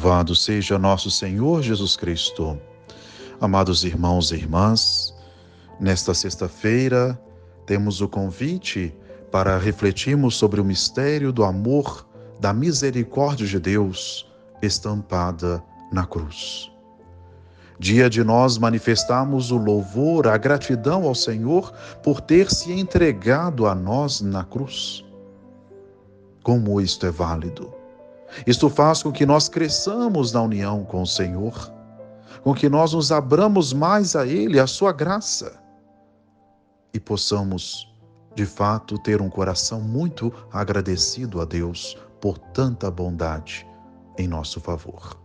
Louvado seja nosso Senhor Jesus Cristo. Amados irmãos e irmãs, nesta sexta-feira temos o convite para refletirmos sobre o mistério do amor, da misericórdia de Deus estampada na cruz. Dia de nós manifestarmos o louvor, a gratidão ao Senhor por ter se entregado a nós na cruz. Como isto é válido? Isto faz com que nós cresçamos na união com o Senhor, com que nós nos abramos mais a Ele, a sua graça, e possamos, de fato, ter um coração muito agradecido a Deus por tanta bondade em nosso favor.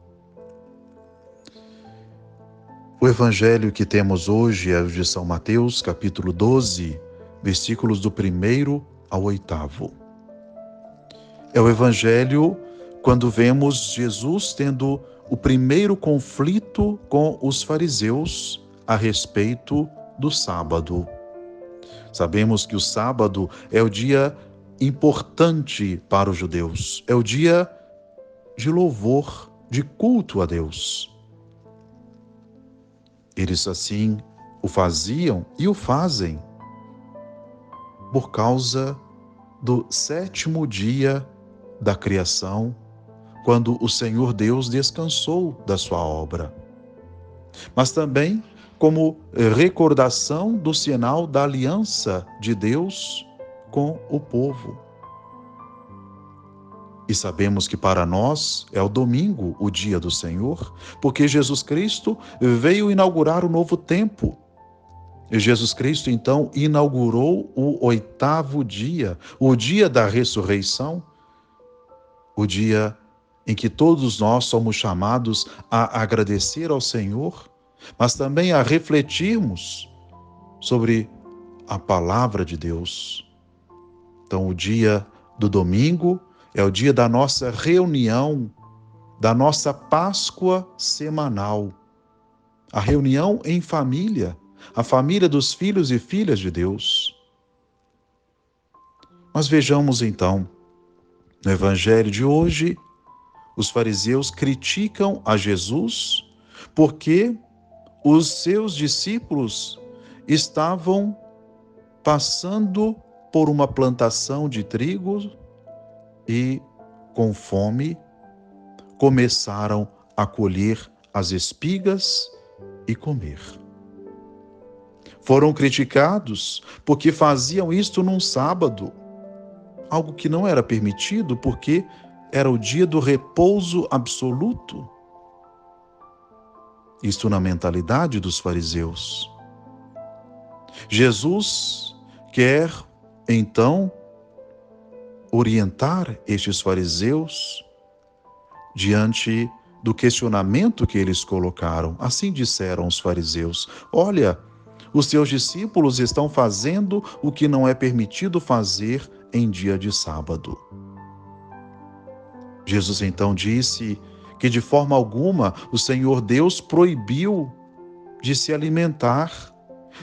O evangelho que temos hoje é o de São Mateus, capítulo 12, versículos do 1º ao 8º. É o evangelho quando vemos Jesus tendo o primeiro conflito com os fariseus a respeito do sábado. Sabemos que o sábado é o dia importante para os judeus, é o dia de louvor, de culto a Deus. Eles assim o faziam e o fazem por causa do 7º dia da criação, quando o Senhor Deus descansou da sua obra. Mas também como recordação do sinal da aliança de Deus com o povo. E sabemos que para nós é o domingo, o dia do Senhor, porque Jesus Cristo veio inaugurar o novo tempo. E Jesus Cristo, então, inaugurou o 8º dia, o dia da ressurreição, o dia em que todos nós somos chamados a agradecer ao Senhor, mas também a refletirmos sobre a palavra de Deus. Então, o dia do domingo é o dia da nossa reunião, da nossa Páscoa semanal. A reunião em família, a família dos filhos e filhas de Deus. Mas vejamos então, no evangelho de hoje, os fariseus criticam a Jesus porque os seus discípulos estavam passando por uma plantação de trigo e, com fome, começaram a colher as espigas e comer. Foram criticados porque faziam isto num sábado, algo que não era permitido porque era o dia do repouso absoluto. Isto na mentalidade dos fariseus. Jesus quer, então, orientar estes fariseus diante do questionamento que eles colocaram. Assim disseram os fariseus: olha, os teus discípulos estão fazendo o que não é permitido fazer em dia de sábado. Jesus então disse que de forma alguma o Senhor Deus proibiu de se alimentar,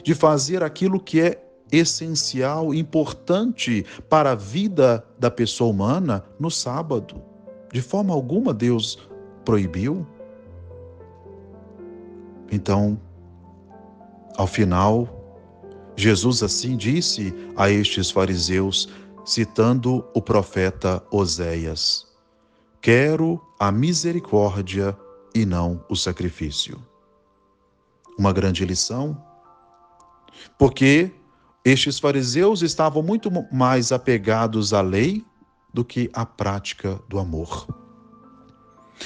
de fazer aquilo que é essencial, importante para a vida da pessoa humana no sábado. De forma alguma Deus proibiu. Então, ao final, Jesus assim disse a estes fariseus, citando o profeta Oséias: quero a misericórdia e não o sacrifício. Uma grande lição, porque estes fariseus estavam muito mais apegados à lei do que à prática do amor.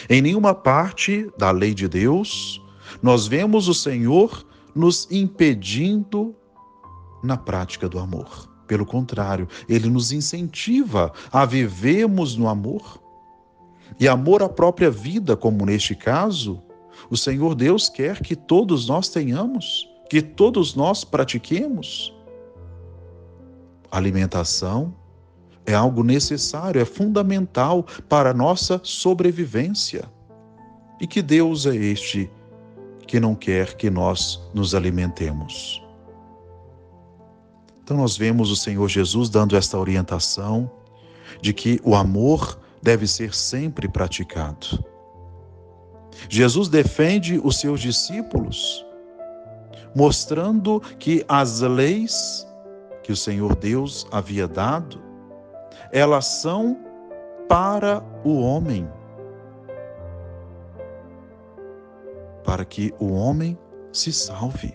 Em nenhuma parte da lei de Deus nós vemos o Senhor nos impedindo na prática do amor. Pelo contrário, Ele nos incentiva a vivermos no amor. E amor à própria vida, como neste caso, o Senhor Deus quer que todos nós tenhamos, que todos nós pratiquemos. A alimentação é algo necessário, é fundamental para a nossa sobrevivência. E que Deus é este que não quer que nós nos alimentemos? Então nós vemos o Senhor Jesus dando esta orientação de que o amor deve ser sempre praticado. Jesus defende os seus discípulos, mostrando que as leis que o Senhor Deus havia dado, elas são para o homem, para que o homem se salve,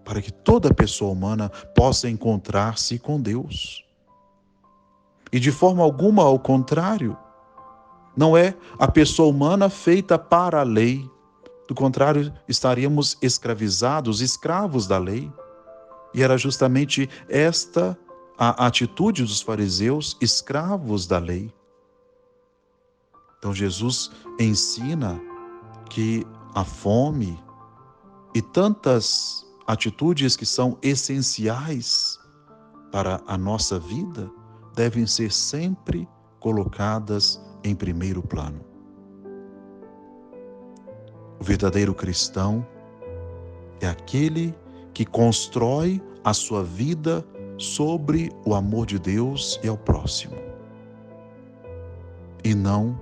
para que toda pessoa humana possa encontrar-se com Deus. E de forma alguma, ao contrário, não é a pessoa humana feita para a lei. Do contrário, estaríamos escravizados, escravos da lei. E era justamente esta a atitude dos fariseus, escravos da lei. Então Jesus ensina que a fome e tantas atitudes que são essenciais para a nossa vida devem ser sempre colocadas em primeiro plano. O verdadeiro cristão é aquele que constrói a sua vida sobre o amor de Deus e ao próximo, e não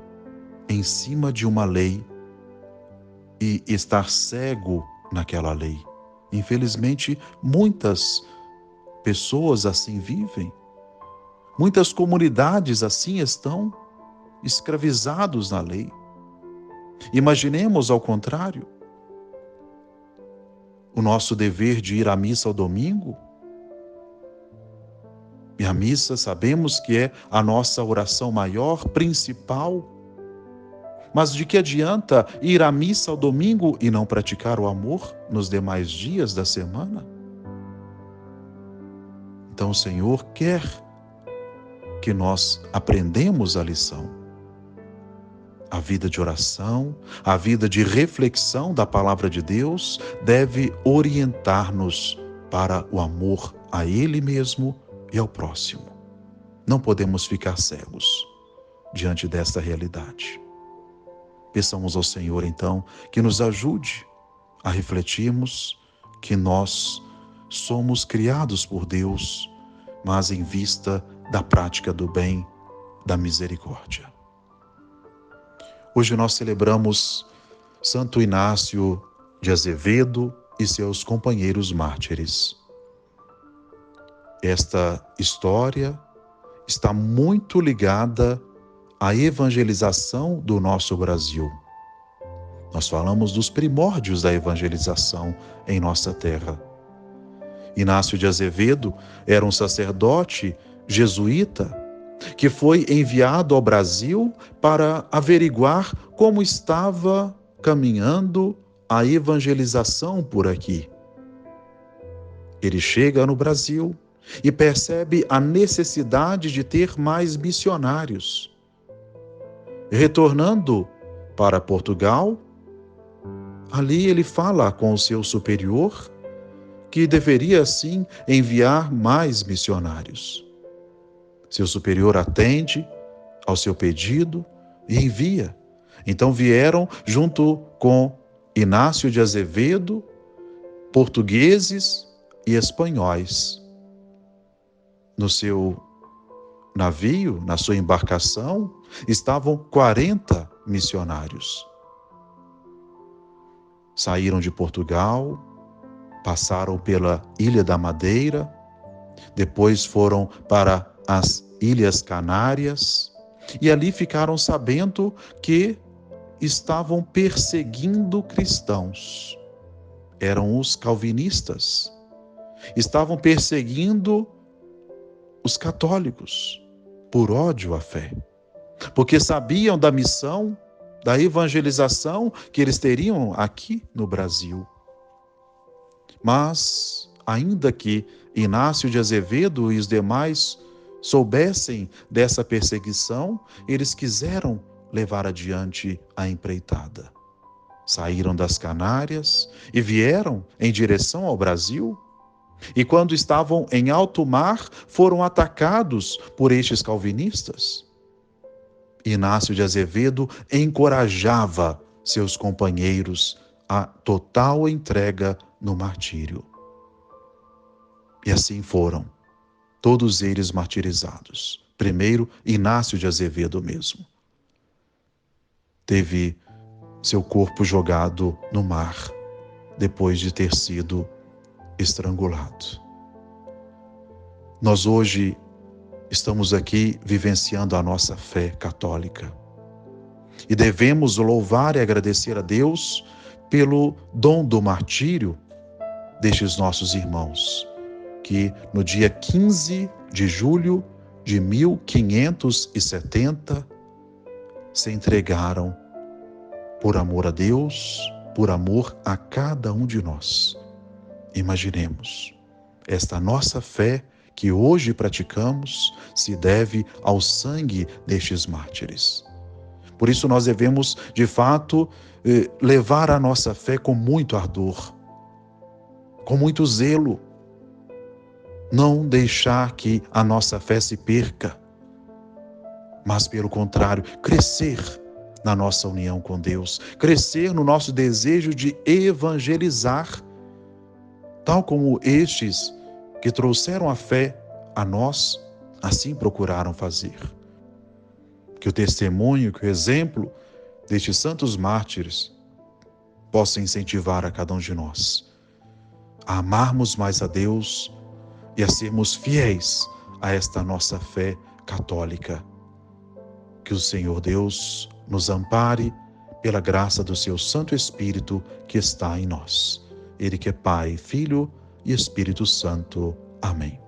em cima de uma lei e estar cego naquela lei. Infelizmente, muitas pessoas assim vivem, muitas comunidades assim estão escravizados na lei. Imaginemos ao contrário, o nosso dever de ir à missa ao domingo. E a missa sabemos que é a nossa oração maior, principal. Mas de que adianta ir à missa ao domingo e não praticar o amor nos demais dias da semana? Então o Senhor quer que nós aprendemos a lição. A vida de oração, a vida de reflexão da palavra de Deus deve orientar-nos para o amor a Ele mesmo e ao próximo. Não podemos ficar cegos diante desta realidade. Peçamos ao Senhor, então, que nos ajude a refletirmos que nós somos criados por Deus, mas em vista da prática do bem, da misericórdia. Hoje nós celebramos Santo Inácio de Azevedo e seus companheiros mártires. Esta história está muito ligada à evangelização do nosso Brasil. Nós falamos dos primórdios da evangelização em nossa terra. Inácio de Azevedo era um sacerdote jesuíta que foi enviado ao Brasil para averiguar como estava caminhando a evangelização por aqui. Ele chega no Brasil e percebe a necessidade de ter mais missionários. Retornando para Portugal, ali ele fala com o seu superior que deveria, sim, enviar mais missionários. Seu superior atende ao seu pedido e envia. Então vieram, junto com Inácio de Azevedo, portugueses e espanhóis. No seu navio, na sua embarcação, estavam 40 missionários. Saíram de Portugal, passaram pela Ilha da Madeira, depois foram para as Ilhas Canárias, e ali ficaram sabendo que estavam perseguindo cristãos. Eram os calvinistas. Estavam perseguindo os católicos por ódio à fé, porque sabiam da missão, da evangelização que eles teriam aqui no Brasil. Mas, ainda que Inácio de Azevedo e os demais soubessem dessa perseguição, eles quiseram levar adiante a empreitada. Saíram das Canárias e vieram em direção ao Brasil. E quando estavam em alto mar, foram atacados por estes calvinistas. Inácio de Azevedo encorajava seus companheiros à total entrega no martírio. E assim foram, todos eles martirizados. Primeiro, Inácio de Azevedo mesmo. Teve seu corpo jogado no mar, depois de ter sido estrangulado. Nós hoje estamos aqui vivenciando a nossa fé católica e devemos louvar e agradecer a Deus pelo dom do martírio destes nossos irmãos, que no dia 15 de julho de 1570 se entregaram por amor a Deus, por amor a cada um de nós. Imaginemos, esta nossa fé que hoje praticamos se deve ao sangue destes mártires. Por isso nós devemos, de fato, levar a nossa fé com muito ardor, com muito zelo. Não deixar que a nossa fé se perca, mas, pelo contrário, crescer na nossa união com Deus, crescer no nosso desejo de evangelizar, tal como estes que trouxeram a fé a nós, assim procuraram fazer. Que o testemunho, que o exemplo destes santos mártires possa incentivar a cada um de nós a amarmos mais a Deus e a sermos fiéis a esta nossa fé católica. Que o Senhor Deus nos ampare pela graça do seu Santo Espírito que está em nós. Ele que é Pai, Filho e Espírito Santo. Amém.